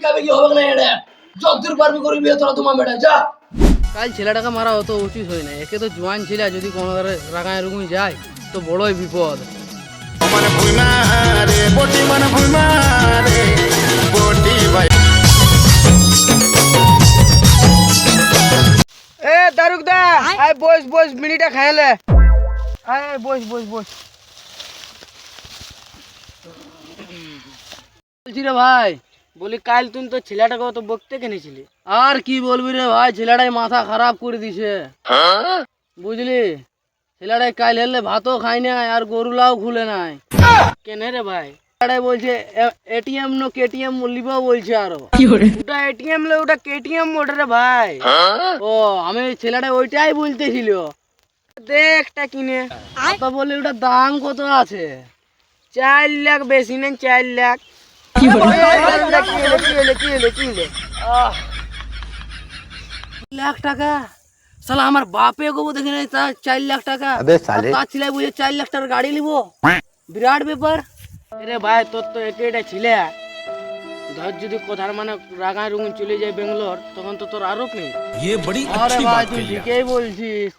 কাবে কি হবে না এটা যতদূর পারবি করবি বিয়ে তোরা তোমার বেটা যা। কাল ছেলেটাকে মারা অত উচিত হয় না, একে তো জোয়ান ছেলে, যদি কোনো রাগায় রুগুই যায় তো বড়ই বিপদ। এ দারুকদা আয় বস বস, মিনিটা খাইলে আয় বস বস বস। বলছি রে ভাই, বলি কাল তুই তো ছেলেটাকে তো বকতে কেনেছিলি। আর কি বলবি রে ভাই, ছেলেটাই মাথা খারাপ করে দিছে বুঝলি। ছেলেটাই কাল হেললে ভাতও খাই নাই আর গরুলাও খুলে নাই। কেনে রে ভাই? ছেলেটাই বলছে এটিএম নো কেটিএম লিব বলছে, আরো ওটা এটিএম লে ওটা কেটিএম ওটা রে ভাই। ও আমি ছেলেটা ওইটাই বলতেছিল দেখটা কিনে। তো বলে ওটা দাম কত আছে? 4 লাখ, বেশি নেই 4 লাখ। লাখ টাকা সালা আমার বাপে গো দেখে নাই, তার 4 লাখ টাকা। তার ছেলে বুঝে 4 লাখ টাকার গাড়ি নিব, বিরাট ব্যাপার। আরে ভাই তোর তো একেটা ছিলে, ধর যদি কোথার মানে রাগায় রুগুন চলে যায় বেঙ্গলোর, তখন তো তোর আরোপ নেই। আরে ভাই তুই ঠিকই বলছিস,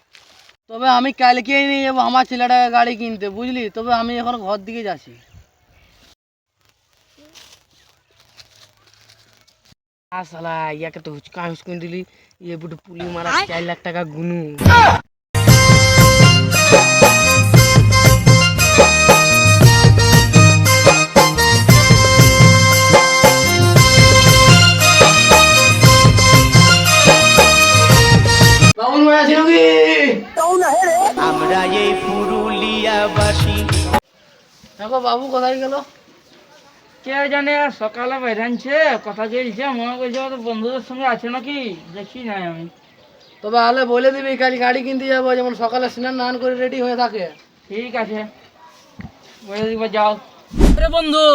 তবে আমি কালকেই নিয়ে যাবো আমার ছেলেটাকে গাড়ি কিনতে বুঝলি। তবে আমি এখন ঘর দিকে যাচ্ছি। সালা ইয়াকে তো হুচকা হুচকুন দিলি, ইয়ে বুটু পুলি মারা 4 লাখ টাকা গুনু। বাবুল ভাই আছি নাকি? আমরা এই পুরুলিয়াবাসী। দেখো বাবু কোথায় গেল? কে জানে, সকালে বেরানছে কথা চলছে, মনে করছে তো বন্ধুদের সঙ্গে আছে নাকি, দেখি নাই আমি। তবে আলে বলে দিবি কাল গাড়ি কিনতে যাবো, যেমন সকালে স্নান নান করে রেডি হয়ে থাকে। ঠিক আছে, বলে দিব যাও। আরে বন্ধু,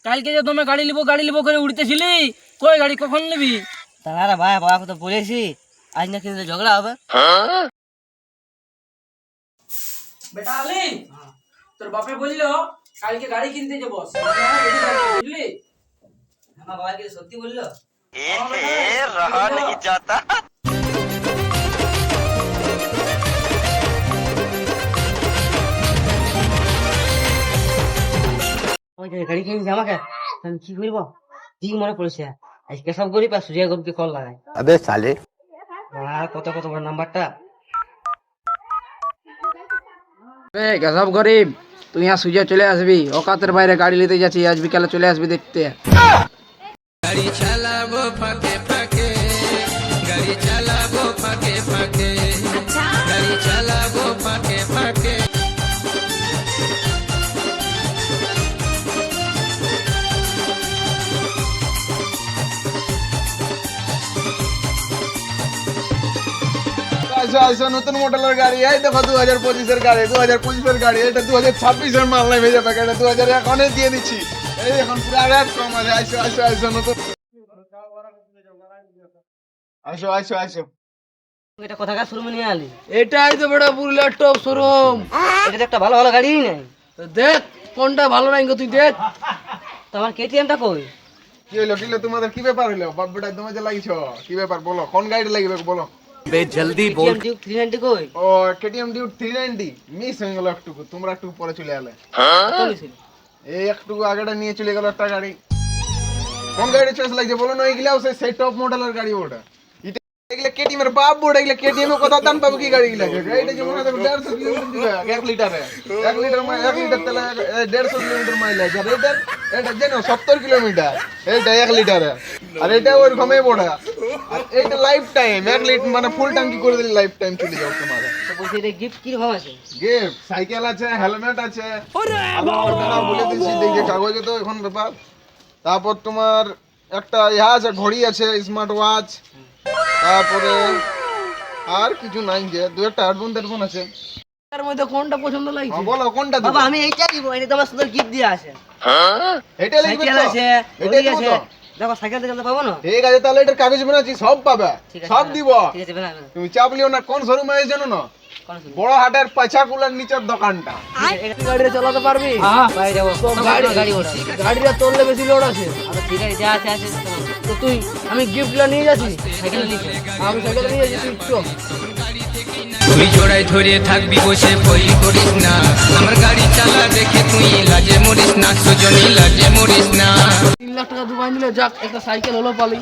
কালকে যে তুমি গাড়ি লিবো করে উঠতেছিলি, কই গাড়ি কখন নিবি? তারা ভাই বাবা তো বলেছি আজ না কিন্তু ঝগড়া হবে। বেটা আলি, তোর বাপে বললো কালকে গাড়ি কিনতে যাবো, বুঝলি? আমার বাবা কি সত্যি বললো? গাড়ি কিনছে আমাকে, আমি কি করবো ঠিক মনে পড়েছে। আজকে সব গরিব আর সুজিয়া গরিবকে কল লাগাই। আবে সালে কত কত বড় নাম্বারটা। সব গরিব, তুই यहाँ সুজা চলে আসবি, অকাতের বাইরে গাড়ি নিতে যাচ্ছি, আজ বিকালে চলে আসবি দেখতে। গাড়ি চালাবো ফাঁকে ফাঁকে, গাড়ি চালাবো ফাঁকে ফাঁকে, গাড়ি চালাবো ফাঁকে ফাঁকে। নতুন মডেলের গাড়ি, এই দেখো 2025-এর গাড়ি, 2025-এর গাড়ি, এটা 2026-এর মাল নাই ভেজা প্যাকেট, 2001 দিয়ে দিচ্ছি। এই এখন পুরো রেট কম আছে। আইসো নতুন, আইসো। এটা কোথাকার শোরুমে নিয়ে আলি? এটাই তো বড় পুরুলিয়ার টপ শোরুম। এটা তো একটা ভালো ভালো গাড়ি নাই। তো দেখ কোনটা ভালো নাই গো, তুই দেখ। তোমার কেটিএমটা কই? কি হইলো তোমাদের কি ব্যাপার হইলো? বাপ বেটা তোমার যে লাগিছ কি ব্যাপার বলো, কোন গাড়িটা লাগবে বলো? জলদি বল। কেটিএম 390 কই? ও কেটিএম ডিউক 390 মিস হয়ে গেল একটু, তোমরা একটু পরে চলে এলে। এই একটু আগেটা নিয়ে চলে গেল একটা গাড়ি। কোন গাড়ি চয়েস লাগছে বলো না? এইগুলাও সেই টপ মডেলের গাড়ি ওটা। এটা এগুলা কেটিএম এর বাপ বোর্ড, এগুলা কেটিএম এর কথা দাম পাবো কি গাড়ি গুলা? গাড়িটা যেমন 150 কিলোমিটার দিবে 1 লিটারে, 1 লিটার তেলে 150 কিলোমিটার মাইলেজ। আর এটা জানো 70 কিলোমিটার, এটা 1 লিটারে। আর এটা ওই রকমই বড়া। আর এটা লাইফ টাইম 1 লিটার মানে ফুল ট্যাঙ্কি করে দিলে লাইফ টাইম চলে যাবে তোমার। তো বলছি এটা গিফট কি রকম আছে? গিফট সাইকেল আছে, হেলমেট আছে, আর বলে দিচ্ছি দেখে কাগজে তো এখন ব্যাপার। তারপর তোমার একটা ইহা আছে, ঘড়ি আছে, স্মার্ট ওয়াচ। তারপরে আর কিছু নাই, যে দু একটা হেডফোন আছে। এর মধ্যে কোনটা পছন্দ লাগছে? বলো কোনটা বাবা আমি এইটা দিব, এটা তোমার সুন্দর গিফট দিয়া আছে। এটা লাগবে সাইকেল তো? আছে, এটাই ঘড়ি দেবো আছে। তো? দেখো সাইকেল দেখতে পাবো না? ঠিক আছে, তাহলে এটার কাগজ বানাচ্ছি, সব পাবে, ঠিক আছে, সব দিব। ঠিক আছে বেনা। তুমি চাপ লিও না। কোন শোরুমে আছে জানো না? কোন শোরুম? বড় হাটের পাছাকুলার নিচের দোকানটা। গাড়িটা চালাতে পারবি? ভাই যাবো। গাড়ি গাড়ি ওটা। গাড়িটা তোললে বেশি লোড আছে। আচ্ছা ঠিক আছে, যা আছে আছে। তো তুই আমি গিফটগুলো নিয়ে যাচ্ছি সাইকেল দিকে আমি সাইকেল নিয়ে যাচ্ছি তুই চল তুই জোড়ায় ধরে থাকবি বসে ভয় করিস না আমার গাড়ি চালা দেখে তুই লাজে মরিস না সুজনী লাজে মরিস না 3 লাখ টাকা দুবাই নিলে যাক একটা সাইকেল হলো পালি